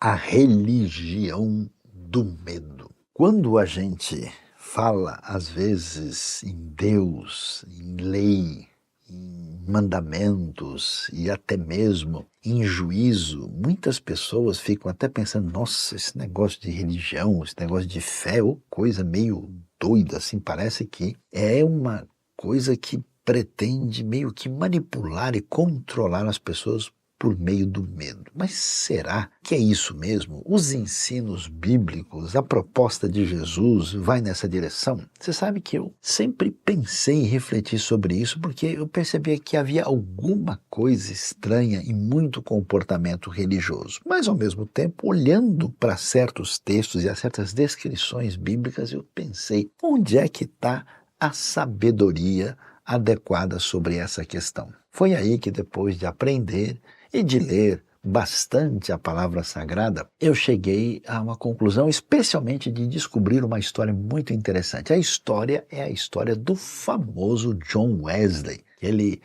A religião do medo. Quando a gente fala, às vezes, em Deus, em lei, em mandamentos e até mesmo em juízo, muitas pessoas ficam até pensando, nossa, esse negócio de religião, esse negócio de fé, ou coisa meio doida, assim, parece que é uma coisa que pretende meio que manipular e controlar as pessoas por meio do medo. Mas será que é isso mesmo? Os ensinos bíblicos, a proposta de Jesus vai nessa direção? Você sabe que eu sempre pensei e refleti sobre isso porque eu percebia que havia alguma coisa estranha em muito comportamento religioso. Mas, ao mesmo tempo, olhando para certos textos e a certas descrições bíblicas, eu pensei, onde é que está a sabedoria adequada sobre essa questão? Foi aí que, depois de aprender e de ler bastante a palavra sagrada, eu cheguei a uma conclusão, especialmente de descobrir uma história muito interessante. A história é a história do famoso John Wesley, aquele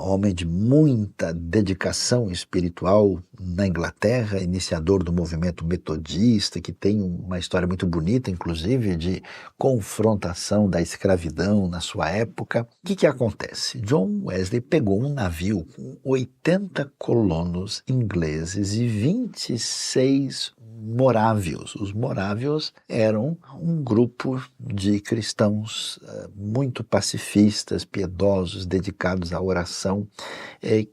homem de muita dedicação espiritual na Inglaterra, iniciador do movimento metodista, que tem uma história muito bonita, inclusive, de confrontação da escravidão na sua época. O que acontece? John Wesley pegou um navio com 80 colonos ingleses e 26 morávios. Os morávios eram um grupo de cristãos muito pacifistas, piedosos, dedicados à oração,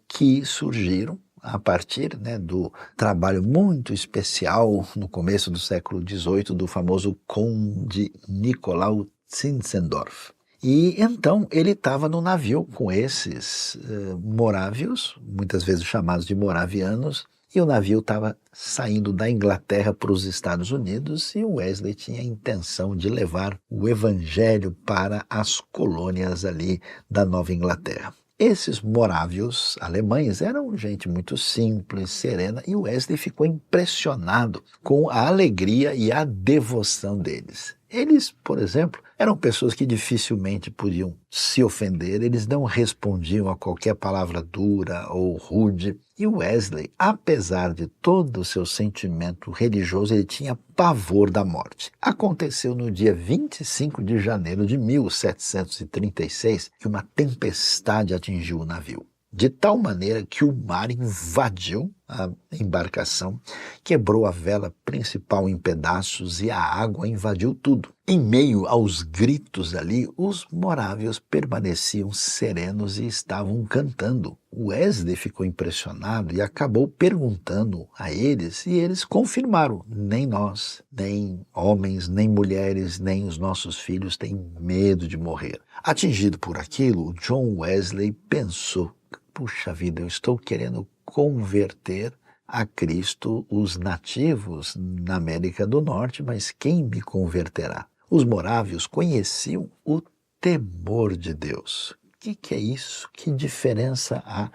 que surgiram a partir, do trabalho muito especial no começo do século XVIII do famoso Conde Nicolau Zinzendorf. E então ele estava no navio com esses morávios, muitas vezes chamados de moravianos, e o navio estava saindo da Inglaterra para os Estados Unidos e o Wesley tinha a intenção de levar o evangelho para as colônias ali da Nova Inglaterra. Esses morávios alemães eram gente muito simples, serena, e Wesley ficou impressionado com a alegria e a devoção deles. Eles, por exemplo, eram pessoas que dificilmente podiam se ofender, eles não respondiam a qualquer palavra dura ou rude. E Wesley, apesar de todo o seu sentimento religioso, ele tinha pavor da morte. Aconteceu no dia 25 de janeiro de 1736 que uma tempestade atingiu o navio, de tal maneira que o mar invadiu a embarcação, quebrou a vela principal em pedaços e a água invadiu tudo. Em meio aos gritos ali, os morávios permaneciam serenos e estavam cantando. Wesley ficou impressionado e acabou perguntando a eles, e eles confirmaram: nem nós, nem homens, nem mulheres, nem os nossos filhos têm medo de morrer. Atingido por aquilo, John Wesley pensou: puxa vida, eu estou querendo converter a Cristo os nativos na América do Norte, mas quem me converterá? Os morávios conheciam o temor de Deus. O que é isso? Que diferença há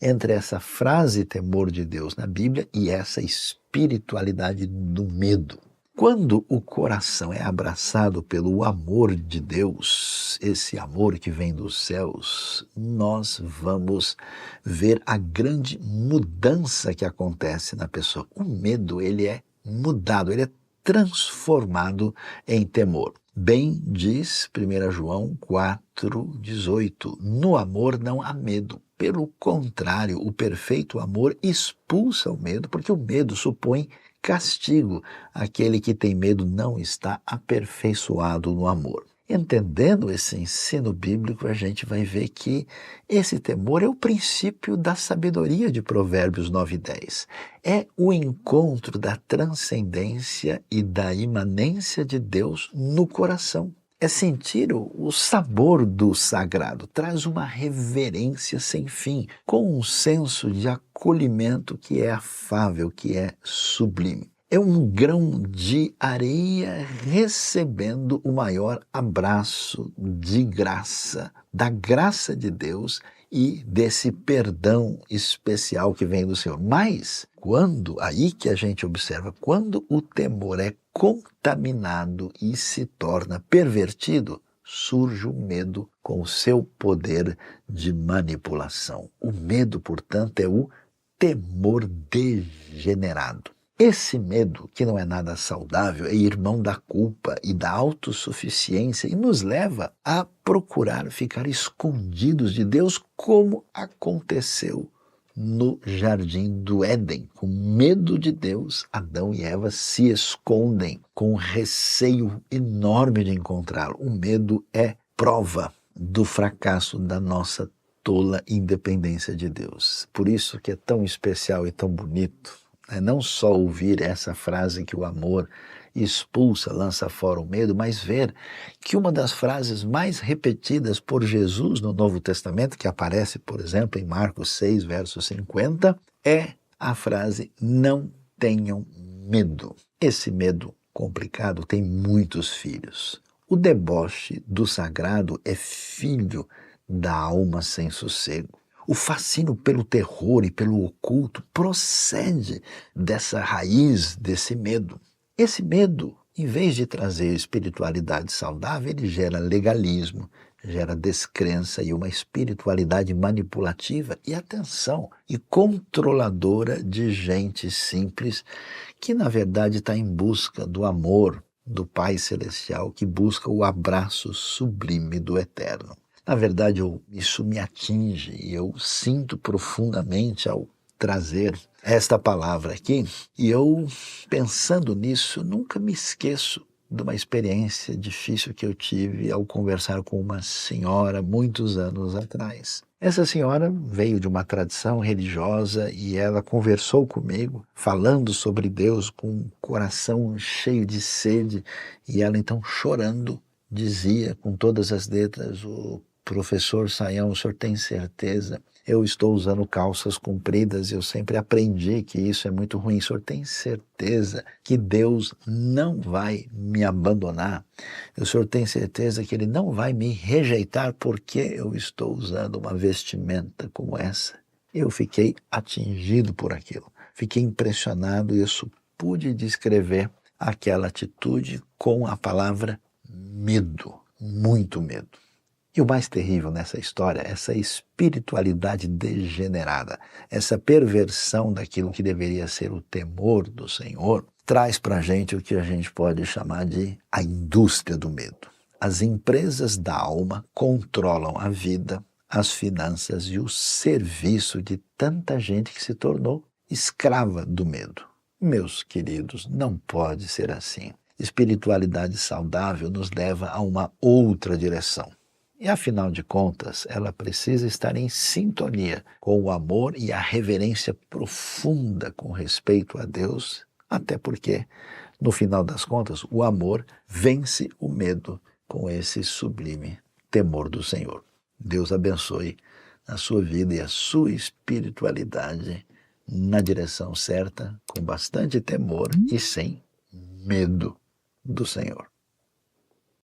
entre essa frase temor de Deus na Bíblia e essa espiritualidade do medo? Quando o coração é abraçado pelo amor de Deus, esse amor que vem dos céus, nós vamos ver a grande mudança que acontece na pessoa. O medo, ele é mudado, ele é transformado em temor. Bem diz 1 João 4,18, no amor não há medo. Pelo contrário, o perfeito amor expulsa o medo, porque o medo supõe castigo. Aquele que tem medo não está aperfeiçoado no amor. Entendendo esse ensino bíblico, a gente vai ver que esse temor é o princípio da sabedoria de Provérbios 9:10. É o encontro da transcendência e da imanência de Deus no coração. É sentir o sabor do sagrado, traz uma reverência sem fim, com um senso de acolhimento que é afável, que é sublime. É um grão de areia recebendo o maior abraço de graça, da graça de Deus e desse perdão especial que vem do Senhor. Mas, aí que a gente observa, quando o temor é contaminado e se torna pervertido, surge o medo com o seu poder de manipulação. O medo, portanto, é o temor degenerado. Esse medo, que não é nada saudável, é irmão da culpa e da autossuficiência e nos leva a procurar ficar escondidos de Deus, como aconteceu no jardim do Éden. Com medo de Deus, Adão e Eva se escondem com receio enorme de encontrá-lo. O medo é prova do fracasso da nossa tola independência de Deus. Por isso que é tão especial e tão bonito, né? Não só ouvir essa frase que o amor expulsa, lança fora o medo, mas ver que uma das frases mais repetidas por Jesus no Novo Testamento, que aparece, por exemplo, em Marcos 6, verso 50, é a frase: não tenham medo. Esse medo complicado tem muitos filhos. O deboche do sagrado é filho da alma sem sossego. O fascínio pelo terror e pelo oculto procede dessa raiz, desse medo. Esse medo, em vez de trazer espiritualidade saudável, ele gera legalismo, gera descrença e uma espiritualidade manipulativa e, atenção, e controladora de gente simples que, na verdade, está em busca do amor do Pai Celestial, que busca o abraço sublime do Eterno. Na verdade, isso me atinge e eu sinto profundamente ao trazer esta palavra aqui. E eu, pensando nisso, nunca me esqueço de uma experiência difícil que eu tive ao conversar com uma senhora muitos anos atrás. Essa senhora veio de uma tradição religiosa e ela conversou comigo, falando sobre Deus com um coração cheio de sede, e ela então, chorando, dizia com todas as letras: o professor Sayão, o senhor tem certeza? Eu estou usando calças compridas e eu sempre aprendi que isso é muito ruim. O senhor tem certeza que Deus não vai me abandonar? O senhor tem certeza que Ele não vai me rejeitar porque eu estou usando uma vestimenta como essa? Eu fiquei atingido por aquilo. Fiquei impressionado e eu só pude descrever aquela atitude com a palavra medo, muito medo. E o mais terrível nessa história, essa espiritualidade degenerada, essa perversão daquilo que deveria ser o temor do Senhor, traz para a gente o que a gente pode chamar de a indústria do medo. As empresas da alma controlam a vida, as finanças e o serviço de tanta gente que se tornou escrava do medo. Meus queridos, não pode ser assim. Espiritualidade saudável nos leva a uma outra direção. E, afinal de contas, ela precisa estar em sintonia com o amor e a reverência profunda com respeito a Deus, até porque, no final das contas, o amor vence o medo com esse sublime temor do Senhor. Deus abençoe a sua vida e a sua espiritualidade na direção certa, com bastante temor e sem medo do Senhor.